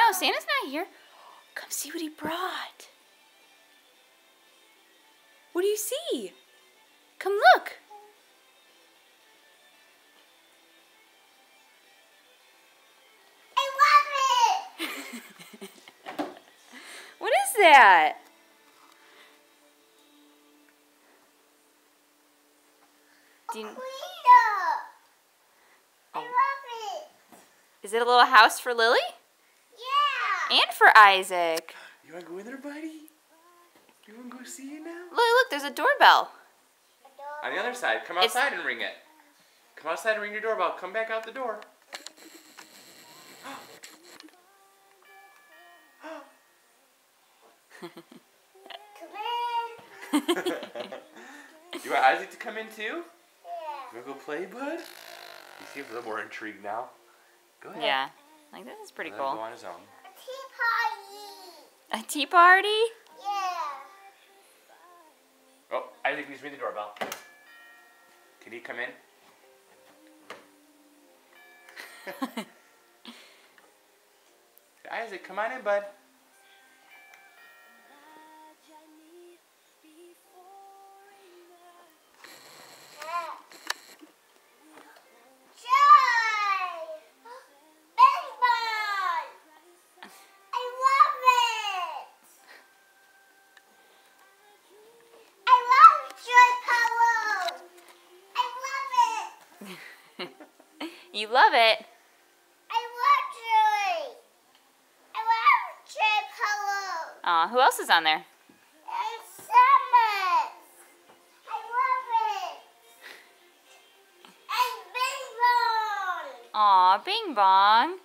no, Santa's not here. Come see what he brought. What do you see? Come look. I love it! What is that? Do you... I love it! Is it a little house for Lily? Yeah! And for Isaac. You want to go in there, buddy? You want to go see it now? Look, there's a doorbell. On the other side. Come outside and ring it. Come outside and ring your doorbell. Come back out the door. Come in! You want Isaac to come in too? Yeah. You want to go play, bud? You seem a little more intrigued now. Go ahead. Yeah. Like, this is pretty Let him cool. go on his own. A tea party! A tea party? Yeah. Oh, Isaac needs to ring the doorbell. Can he come in? Isaac, come on in, bud. You love it. I love Joy. I love Joy Polo. Aw, who else is on there? And Summer. I love it. And Bing Bong. Aw, Bing Bong.